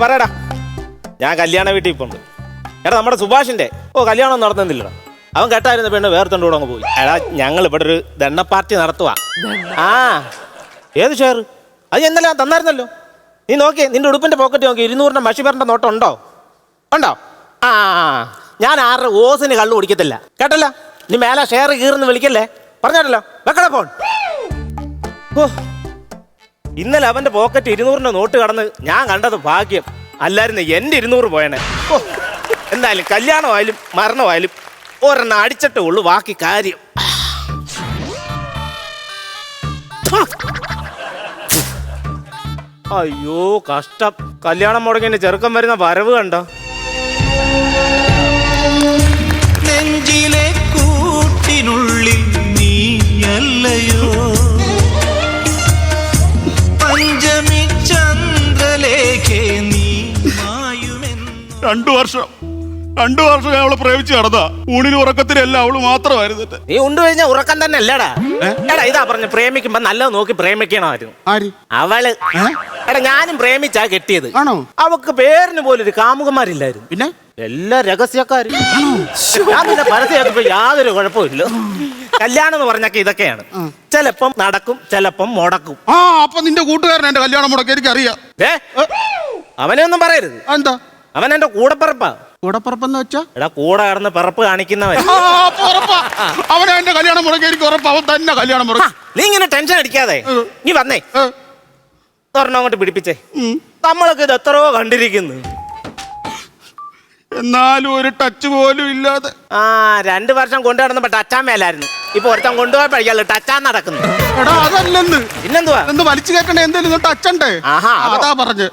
പറയടാ. ഞാൻ കല്യാണ വീട്ടിൽ ഇപ്പൊ ഉണ്ട്. എടാ നമ്മുടെ സുഭാഷിന്റെ കല്യാണം നടത്തുന്നില്ലടാ. അവൻ കേട്ടായിരുന്ന പെണ്ണ് വേർത്തണ്ട് കൂടെ അങ്ങ് പോയി. എടാ ഞങ്ങൾ ഇവിടെ ഒരു ദണ്ണ പാർട്ടി നടത്തുവാ. ആ ഏത് ഷെയർ? അത് എന്നല്ല ഞാൻ തന്നായിരുന്നല്ലോ. നീ നോക്കിയേ, നിന്റെ ഉടുപ്പിന്റെ പോക്കറ്റ് നോക്കി 200 മഷിബറിന്റെ നോട്ടം ഉണ്ടോ? ഉണ്ടോ? ആ ഞാൻ 6 ഓസിന് കള്ളു കുടിക്കത്തില്ല കേട്ടല്ലോ. നീ മേലെ ഷെയർ കീറുന്ന് വിളിക്കല്ലേ, പറഞ്ഞാട്ടല്ലോ. വെക്കട ഫോൺ. ഓ ഇന്നലെ അവന്റെ പോക്കറ്റ് 200 നോട്ട് കടന്ന് ഞാൻ കണ്ടത് ഭാഗ്യം. അല്ലായിരുന്നു എന്റെ 200 പോയനെ. ഓ എന്തായാലും കല്യാണമായാലും മരണമായാലും ഒരെണ്ണം അടിച്ചിട്ടേ ഉള്ളൂ ബാക്കി കാര്യം. അയ്യോ കഷ്ടം. കല്യാണം മുടങ്ങിയ ചെറുക്കം വരുന്ന വരവ് കണ്ടോ? നെഞ്ചിലെ കൂട്ടിനുള്ളിൽ നീയല്ലയോ പഞ്ചമി ചന്ദ്രലേഖേ നീ മായുമെന്ന്. 2 വർഷം ഞാൻ അവളെ പ്രേമിച്ച് നടന്നാ. ഊണിന് ഉറക്കത്തിനെല്ലാം അവള് മാത്രമായിരുന്നു. നീ ഉണ്ട് കഴിഞ്ഞാൽ ഉറക്കം തന്നെ അല്ലടാ. എടാ ഇതാ പറഞ്ഞു, പ്രേമിക്കുമ്പോ നല്ലത് നോക്കി പ്രേമിക്കണമായിരുന്നു. അവള് എടാ ഞാനും പ്രേമിച്ചാ കെട്ടിയത്. അവക്ക് പേരിന് പോലും ഒരു കാമുകന്മാരില്ലായിരുന്നു. പിന്നെ എല്ലാ രഹസ്യക്കാരും. ഞാൻ പിന്നെ പരസ്യമായപ്പോ യാതൊരു കുഴപ്പമില്ല. കല്യാണം എന്ന് പറഞ്ഞാൽ ഇതൊക്കെയാണ്. ചിലപ്പം നടക്കും, ചിലപ്പം മുടക്കും. അപ്പൊ നിന്റെ കൂട്ടുകാരൻ എന്റെ കല്യാണം മുടക്കി എനിക്കറിയാം. അവനെ ഒന്നും പറയരുത്. എന്താ? അവൻ എന്റെ കൂടപ്പിറപ്പാ. കൂടപ്പിറപ്പെന്ന് വെച്ചാ എടാ കൂടെ കിടന്ന് പിറപ്പ് കാണിക്കുന്നവൻ. അവനെ എന്റെ കല്യാണം മുടക്കി എനിക്ക് ഉറപ്പ്. അവൻ തന്നെ കല്യാണം മുടക്കി. നീ ഇങ്ങനെ ടെൻഷൻ അടിക്കാതെ നീ വന്നേ ഒരെണ്ണം അങ്ങോട്ട് പിടിപ്പിച്ചേ. നമ്മളൊക്കെ ഇത് എത്രയോ കണ്ടിരിക്കുന്നു. എന്നാലും ഒരു ടച്ച് പോലും ഇല്ലാതെ. 2 വർഷം കൊണ്ടു നടന്നപ്പോ ടച്ചാൻ മേലായിരുന്നു. ഇപ്പൊ ഒരുത്തം കൊണ്ടുപോയപ്പോഴല്ലോ ടച്ചാൻ നടക്കുന്നു. എടാ അതല്ലെന്ന്. പിന്നെന്തുവാ? എന്ത് വലിച്ചു കേട്ടണ്ടേ? എന്തേലും ടച്ചണ്ടേ? അതാ പറഞ്ഞു.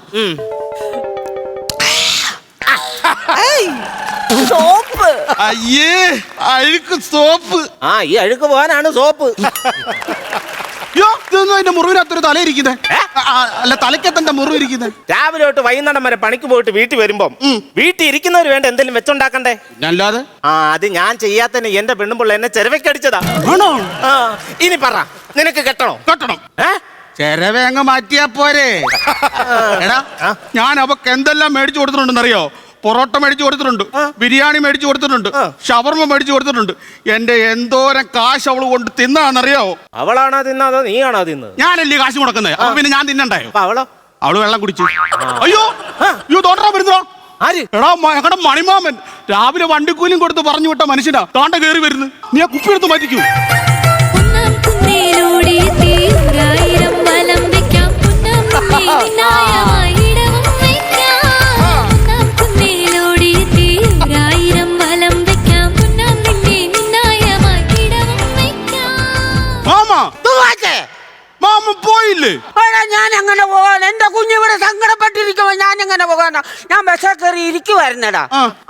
സോപ്പ്. അയ്യേ അഴുക്ക് സോപ്പ്. ഈ അഴുക്ക് പോകാനാണ് സോപ്പ്. ഇതൊന്നും അതിന്റെ മുറിവിനകത്തൊരു തലയിരിക്കുന്നത്. അല്ല തലക്കത്തെ മുറിവ് ഇരിക്കുന്നത്. രാവിലെ തൊട്ട് വൈകുന്നേരം വരെ പണിക്ക് പോയിട്ട് വീട്ടിൽ വരുമ്പം വീട്ടിൽ ഇരിക്കുന്നവർ വേണ്ട എന്തെങ്കിലും വെച്ചുണ്ടാക്കണ്ടേ? അല്ലാതെ അത് ഞാൻ ചെയ്യാത്തന്നെ എന്റെ പെണ്ണുമ്പോൾ എന്നെ ചെരവയ്ക്കടിച്ചതാ. ആണോ? ഇനി പറ, നിനക്ക് കെട്ടണോ? കെട്ടണം. ചെരവേ അങ്ങ് മാറ്റിയാ പോരെ. എടാ ഞാൻ അവക്ക് എന്തെല്ലാം മേടിച്ചു കൊടുത്തിട്ടുണ്ടെന്നറിയോ? പൊറോട്ട മേടിച്ചു കൊടുത്തിട്ടുണ്ട്, ബിരിയാണി മേടിച്ചു കൊടുത്തിട്ടുണ്ട്, ഷവർമ മേടിച്ചു കൊടുത്തിട്ടുണ്ട്. എന്റെ എന്തോരം കാശ് അവള് കൊണ്ട് തിന്നാന്നറിയാവോ? അവളാണോ തിന്നത് നീയാണോ തിന്നത്? ഞാനല്ലേ കാശ് മുടക്കുന്നത്. അപ്പൊ പിന്നെ ഞാൻ തിന്നണ്ടായോ? അവള് വെള്ളം കുടിച്ചു. അയ്യോ തോട്ടാ വരുന്നോ? എടാ ഞങ്ങളുടെ മണിമാമൻ രാവിലെ വണ്ടിക്കൂലിയും കൊടുത്ത് പറഞ്ഞു വിട്ട മനുഷ്യനാ താണ്ട കയറി വരുന്നു. നീ ആ കുപ്പി എടുത്ത് മാറ്റിക്കൂ. മാമ പോയില്ലേ? ഞാൻ എങ്ങനെ പോകാൻ? എന്റെ കുഞ്ഞിവിടെ സങ്കടപ്പെട്ടിരിക്കുമ്പോ ഞാൻ എങ്ങനെ പോകാനാ? ഞാൻ ബസ്സേ കയറി ഇരിക്കുവായിരുന്നടാ.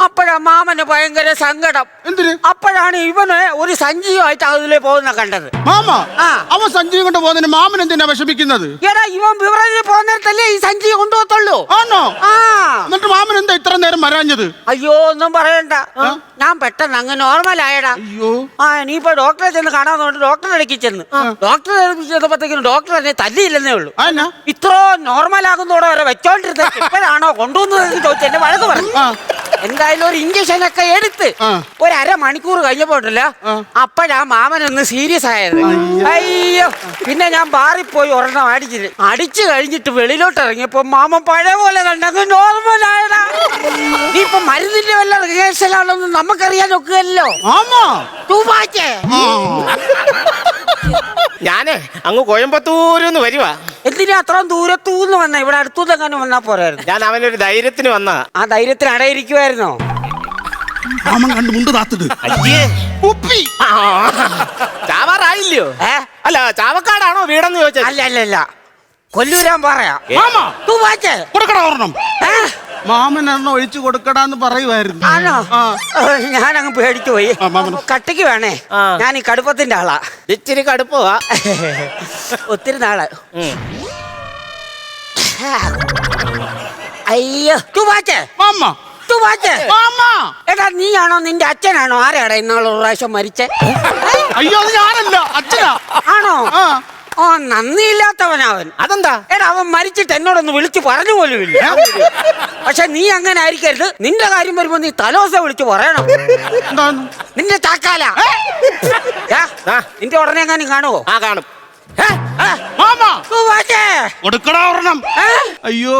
അപ്പോഴാ മാമന് ഭയങ്കര സങ്കടം. എന്തിന്? അപ്പോഴാണ് ഇവന് ഒരു സഞ്ചിയുമായിട്ട് അതിലേ പോകുന്ന കണ്ടത്. മാമ അവൻ സഞ്ചി കൊണ്ട് പോകുന്നതിന് മാമൻ എന്തിനാ വിഷമിക്കുന്നത്? എടാ ഇവൻ വിവരം പോകുന്നിടത്തല്ലേ ഈ സഞ്ചി കൊണ്ടുപോകത്തുള്ളൂ. ആണോ? എന്നിട്ട് മാമൻ എന്താ ഇത്ര നേരം വരാഞ്ഞത്? അയ്യോ ഒന്നും പറയണ്ട, ഞാൻ പെട്ടെന്ന് അങ്ങ് നോർമലായടാ. അയ്യോ നീ ഇപ്പൊ ഡോക്ടറെ ചെന്ന് കാണാൻ ഡോക്ടറെ ഇടയ്ക്ക് ചെന്ന് ഡോക്ടറെ ചെന്നപ്പോഴത്തേക്കും ഡോക്ടർ എന്നെ തല്ലിയില്ലെന്നേ ഉള്ളൂ. ഇത്ര നോർമൽ ആകുന്നതോടെ വരെ വെച്ചോണ്ടിരുന്നത് ഇപ്പോഴാണോ കൊണ്ടുവന്നതെന്ന് ചോദിച്ചു എന്നെ വഴക്ക് പറഞ്ഞു. എന്തായാലും ഒരു ഇഞ്ചക്ഷൻ ഒക്കെ എടുത്ത് ഒരു 1/2 മണിക്കൂർ കഴിഞ്ഞപ്പോട്ടില്ല അപ്പോഴാ മാമനൊന്ന് സീരിയസ് ആയത്. അയ്യോ പിന്നെ ഞാൻ ബാറിപ്പോയി ഒരെണ്ണം അടിച്ചു കഴിഞ്ഞിട്ട് വെളിയിലോട്ട് ഇറങ്ങിയപ്പോ മാമൻ പഴയ പോലെ കണ്ടങ്ങ് നോർമൽ ആയടാ. നീ ഇപ്പൊ മരുന്നിന്റെ വല്ല റിഹേഴ്സലാണെന്ന് നമുക്കറിയാൻ ഒക്കുകയല്ലോ. ഞാനേ അങ്ങ് കോയമ്പത്തൂരിന്ന് വരുവാ. എന്തിനാ അത്രയും ദൂരത്തൂന്ന് വന്ന? ഇവിടെ അടുത്തൂന്നെങ്ങനെ വന്നാ പോരായിരുന്നു? ഞാൻ അവനൊരു ധൈര്യത്തിന് വന്നാ. ആ ധൈര്യത്തിന് അടയിരിക്കുവായിരുന്നോ? മാമൻ കണ്ടു മുണ്ട് താത്തത്. ചാവാറായില്ലയോ? അല്ല ചാവക്കാടാണോ വീടെന്ന് ചോദിച്ചത്? അല്ല കൊല്ലൂരാൻ പറയാ. മാമൻ എണ്ണ ഒഴിച്ചു കൊടുക്കടാന്ന് പറയുമായിരുന്നു. ആണോ? ഞാനങ്ങ് പേടിച്ചു പോയി. കട്ടിക്ക് വേണേ, ഞാൻ ഈ കടുപ്പത്തിന്റെ ആളാ. ഇച്ചിരി കടുപ്പവാ. ഒത്തിരി നാള്. അയ്യോ എടാ നീയാണോ നിന്റെ അച്ഛനാണോ ആരാടാ ഇന്നാളൊരു പ്രാവശ്യം മരിച്ചേ? അയ്യോ അത് ഞാനല്ല, അച്ഛനാ. ആണോ? ഓ നന്ദിയില്ലാത്തവനവൻ. അതെന്താ? എടാ അവൻ മരിച്ചിട്ട് എന്നോടൊന്ന് വിളിച്ചു പറഞ്ഞു പോലുമില്ല. പക്ഷെ നീ അങ്ങനെ ആയിരിക്കരുത്. നിന്റെ കാര്യം വരുമ്പോ നീ തലോസ വിളിച്ചു പറയണം. എന്താന്ന്? നിന്റെ ചാക്കാല നിന്റെ ഉടനെ എങ്ങാനും കാണുവോ? ആ കാണും. മാമ സുഭാഷേ. കൊടുക്കടാ ഒരെണ്ണം. അയ്യോ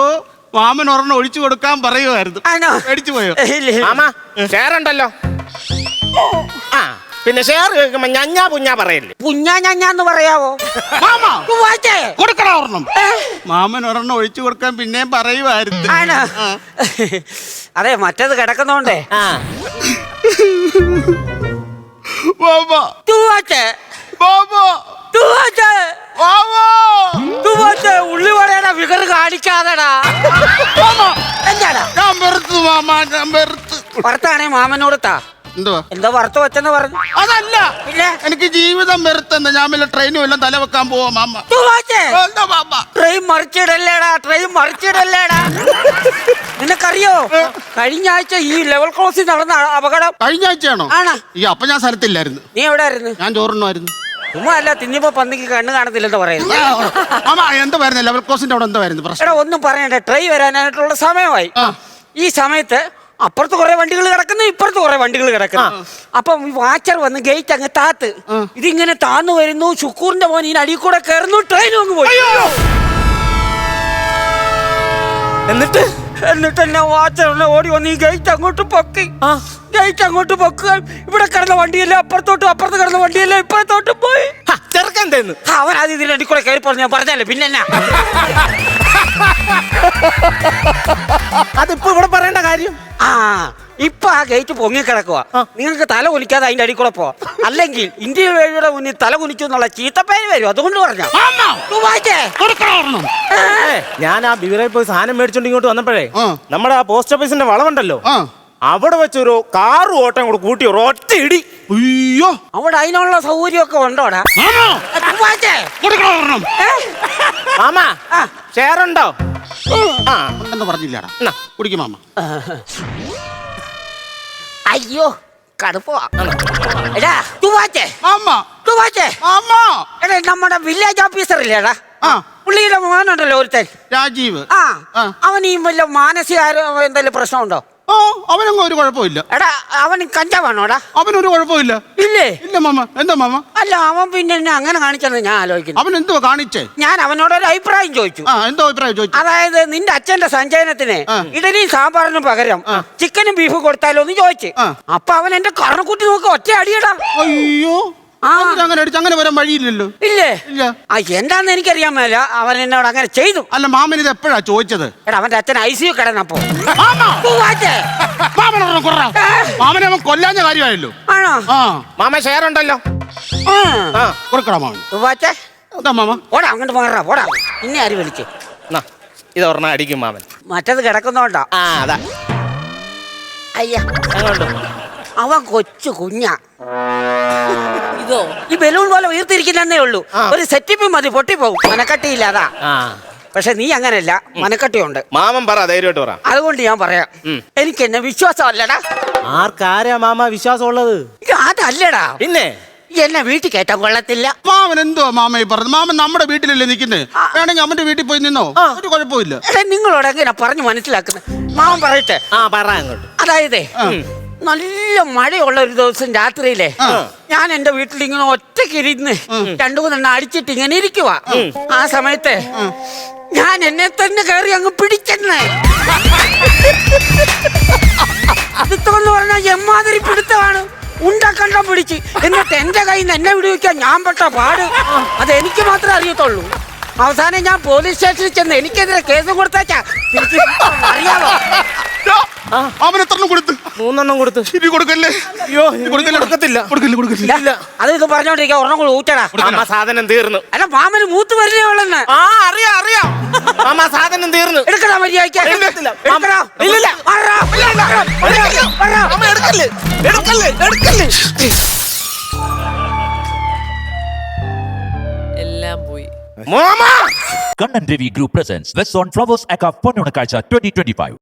മാമൻ ഒരെണ്ണം ഒഴിച്ചു കൊടുക്കാൻ പറയുമായിരുന്നു. ആണോ? മേടിച്ചു പോയോ? ഇല്ല. മാമ ഷെയർ ഉണ്ടല്ലോ. ആ പിന്നെ ഷെയർ കേൾക്കുമ്പോ ഞഞ്ഞാ പുഞ്ഞാ പറയല്ലേ. പുഞ്ഞാഞ്ഞാന്ന് പറയാവോ? മാമ സുഭാഷേ. കൊടുക്കടാ ഒരെണ്ണം. മാമൻ ഒരെണ്ണം ഒഴിച്ചു കൊടുക്കാൻ പിന്നെയും പറയുമായിരുന്നു. ആണോ? അതെ മറ്റേത് കിടക്കുന്നോണ്ടേ. ആ മാമ സുഭാഷേ. മാമ സുഭാഷേ. മാമ സുഭാഷേ ഉള്ളി പറയണ ഫിഗർ കാണിക്കാതെടാ. എന്താടാ ഞാൻ വെറുത്തു മാമ, ഞാൻ വെറുത്ത്. ഭർത്താണേ മാമനോട് താ. എന്തുവാ? എന്താ വറുത്ത് വെച്ചെന്ന് പറഞ്ഞു? അതല്ല, പിന്നെ എനിക്ക് ജീവിതം വെറുത്തെന്ന്. ഞാൻ വല്ല ട്രെയിനും എല്ലാം തല വെക്കാൻ പോവാ മാമ. സുഭാഷേ. എന്താ മാമ? ട്രെയിൻ മറിച്ചിടല്ലേടാ, ട്രെയിൻ മറിച്ചിടല്ലേടാ. നിനക്കറിയോ കഴിഞ്ഞ ആഴ്ച ഈ ലെവൽ ക്രോസിൽ നടന്ന അപകടം? കഴിഞ്ഞ ആഴ്ചയാണോ? ആണോ? ഈ അപ്പൊ ഞാൻ സ്ഥലത്തില്ലായിരുന്നു. നീ എവിടെ ആയിരുന്നു? ഞാൻ ചോറുണ്ണായിരുന്നു. ചുമ്മാ അല്ല, തിന്നിപ്പോ പന്നിക്ക് കണ്ണ് കാണത്തില്ലെന്ന് പറയുന്നു. മാമ എന്തായിരുന്നു ലെവൽ ക്രോസിന്റെ അവിടെ എന്തായിരുന്നു പ്രശ്നം? എടാ ഒന്നും പറയണ്ടേ, ട്രെയിൻ വരാനായിട്ടുള്ള സമയമായി. ആ. ഈ സമയത്ത് അപ്പുറത്ത് കുറെ വണ്ടികൾ കിടക്കുന്നു, ഇപ്പുറത്ത് കുറെ വണ്ടികൾ കിടക്കുന്നു. അപ്പം വാച്ചർ വന്ന് ഗേറ്റ് അങ്ങ് താത്ത്. ഇതിങ്ങനെ താന്നു വരുന്നു. ശുക്കൂറിന്റെ മോൻ ഈ അടിയിൽ കൂടെ കയറുന്നു. ട്രെയിനും അങ്ങ് പോയി. എന്നിട്ട് എന്നെ വാച്ചറിനെ ഓടി വന്ന് ഈ ഗേറ്റ് അങ്ങോട്ട് പൊക്കി. ഗേറ്റ് അങ്ങോട്ട് പൊക്കുക. ഇവിടെ കിടന്ന വണ്ടിയല്ല അപ്പുറത്തോട്ടും, അപ്പുറത്ത് കിടന്ന വണ്ടിയല്ല ഇപ്പുറത്തോട്ടും പോയി. ചെറുക്കൻ തന്നു. അവൻ അത് ഇതിന്റെ അടി കൂടെ കയറി പറഞ്ഞു. ഞാൻ പറഞ്ഞല്ലേ പിന്നെ എന്നാ? അതിപ്പോ ഇവിടെ പറയേണ്ട കാര്യം. ആ ഇപ്പൊ ആ ഗേറ്റ് പൊങ്ങിക്കിടക്കുക. നിങ്ങൾക്ക് തല കുനിക്കാതെ അതിന്റെ അടി കൂടെ പോവാം. അല്ലെങ്കിൽ ഇന്ത്യൻ റെയിൽവേയുടെ മുന്നിൽ തല കുനിച്ചു എന്നുള്ള ചീത്തപ്പേര് വരും. അതുകൊണ്ട് പറഞ്ഞ ഞാൻ ആ ബിവറയിൽ പോയി സാധനം മേടിച്ചോണ്ട് ഇങ്ങോട്ട് വന്നപ്പോഴേ നമ്മുടെ ആ പോസ്റ്റ് ഓഫീസിന്റെ വളവുണ്ടല്ലോ, അവിടെ വെച്ചൊരു കാറ് ഓട്ടം കൂടെ കൂട്ടി ഒറ്റ ഇടി. അയ്യോ, അവിടെ അതിനുള്ള സൗകര്യമൊക്കെ ഉണ്ടോടാ? മാമ ഷെയർ ഉണ്ടോ? എന്ന് പറഞ്ഞില്ലടാ. കുടിക്കും മാമ. അയ്യോ കടുപ്പമാ. എടാ തുവാച്ചേ, മാമ തുവാച്ചേ. മാമ. എടാ നമ്മുടെ വില്ലേജ് ഓഫീസർ ഇല്ലേടാ, ആ പുള്ളിയുടെ മോനുണ്ടല്ലോ ഒരുത്തൻ, രാജീവ്. ആ അവൻ ഈ വല്ല മാനസിക എന്തെങ്കിലും പ്രശ്നമുണ്ടോ? ഓ അവനൊന്നും ഒരു കുഴപ്പമില്ല. എടാ അവൻ കഞ്ചാവാണോടാ? അവനൊരു കുഴപ്പമില്ല. ഇല്ലേ? ഇല്ല മാമ. എന്താ മാമ? അല്ല അവൻ പിന്നെ എന്നെ അങ്ങനെ കാണിച്ചെന്ന് ഞാൻ ആലോചിക്കുന്നു. അവൻ എന്തുവാ കാണിച്ചേ? ഞാൻ അവനോടൊരു അഭിപ്രായം ചോദിച്ചു. എന്തോ അഭിപ്രായം ചോദിച്ചു? അതായത് നിന്റെ അച്ഛന്റെ സഞ്ചയനത്തിന് ഇഡലിയും സാമ്പാറിനും പകരം ചിക്കനും ബീഫും കൊടുത്താലോ എന്ന് ചോദിച്ചു. അപ്പൊ അവൻ എന്റെ കറണക്കുട്ടി നോക്കി ഒറ്റ അടിയടാ. അയ്യോ, അങ്ങനെ അടിച്ച് അങ്ങനെ വരാൻ വഴിയില്ലല്ലോ. ഇല്ലേ? ഇല്ല. എന്താന്ന് എനിക്കറിയാൻ മേല. അവൻ എന്നോട് അങ്ങനെ ചെയ്തു. അല്ല മാമൻ ഇത് എപ്പോഴാ ചോദിച്ചത്? എടാ അവന്റെ അച്ഛൻ ICU കിടന്നപ്പോ. മാമനെ അവൻ കൊല്ലാഞ്ഞ കാര്യമായല്ലോ. ആണോ? മാമ ഷെയർ ഉണ്ടല്ലോ. കൊടുക്കടാ മാമൻ. എന്താ മാമ? പോടാ അങ്ങോട്ട് മാറാ, പോടാ. ഇന്നെ ആര് വിളിച്ചു? ഇത് ഒരെണ്ണം അടിക്കും മാമൻ. മറ്റത് കിടക്കുന്നോണ്ടാ. അതാ അയ്യ അങ്ങോട്ട്. അവൻ കൊച്ചു കുഞ്ഞാ. ഇതോ ഈ ബലൂൺ പോലെ ഉയർത്തിരിക്കുന്നേ ഉള്ളൂ. ഒരു സെറ്റിപ്പ് മതി, പൊട്ടിപ്പോകും. മനക്കട്ടിയില്ല അതാ. പക്ഷെ നീ അങ്ങനല്ല, മനക്കട്ടിയുണ്ട്. മാമൻ പറ, ധൈര്യമായിട്ട് പറ. അതുകൊണ്ട് ഞാൻ പറയാം, എനിക്ക് എന്നെ വിശ്വാസമല്ലടാ. ആർക്കാരാ മാമ വിശ്വാസം ഉള്ളത്? അതല്ലടാ, പിന്നെ എന്നെ വീട്ടിൽ കയറ്റാൻ കൊള്ളത്തില്ല. മാമൻ എന്തോ മാമ ഈ പറഞ്ഞത്? മാമൻ നമ്മുടെ വീട്ടിലല്ലേ നിൽക്കുന്നത്. വേണമെങ്കിൽ അവന്റെ വീട്ടിൽ പോയി നിന്നോ, ഒരു കുഴപ്പമില്ല. നിങ്ങളോട് എങ്ങനെ പറഞ്ഞു മനസ്സിലാക്കുന്നത്? മാമൻ പറയട്ടെ. പറ അങ്ങോട്ട്. അതായത് നല്ല മഴയുള്ള ഒരു ദിവസം രാത്രിയിലെ ഞാൻ എന്റെ വീട്ടിൽ ഇങ്ങനെ ഒറ്റയ്ക്കിരുന്ന് 2-3 അടിച്ചിട്ട് ഇങ്ങനെ ഇരിക്കുവാ. ആ സമയത്ത് ഞാൻ എന്നെ തന്നെ കയറി അങ്ങ് പിടിച്ചെന്ന്. പിടുത്തമെന്ന് പറഞ്ഞാൽ എമ്മാതിരി പിടുത്തമാണ്. കണ്ടം പിടിച്ച് എന്നിട്ട് എന്റെ കയ്യിൽ നിന്ന് എന്നെ വിടുവിക്കാൻ ഞാൻ പെട്ട പാട് അതെനിക്ക് മാത്രമേ അറിയത്തുള്ളൂ. അവസാനം ഞാൻ പോലീസ് സ്റ്റേഷനിൽ ചെന്ന് എനിക്കെതിരെ കേസ് കൊടുത്താച്ചാ അറിയാമോ? അവൻ എത്രണ്ണം കൊടുത്ത്? 3 കൊടുത്ത്. ഇനി കൊടുക്കല്ലേ? അയ്യോ കൊടുക്കത്തില്ല. കൊടുക്കില്ല. അത് ഇത് പറഞ്ഞോണ്ടിരിക്കാം. ഒരെണ്ണം കൂടെ ഊറ്റടാ. മാമ സാധനം തീർന്നു. അല്ല മാമന് മൂത്ത് വരുന്നേ ഉള്ളെന്ന്. അറിയാം. മാമ സാധനം തീർന്നു. എടുക്കടാ മര്യാദയ്ക്ക്. എടുക്കത്തില്ല. എടുക്കടാ. ഇല്ലില്ല. എടുക്കല്ലേ. എല്ലാം പോയി. Mama Kannan Devi Group presents West on Flowers Aka Ponnunakazha 2025.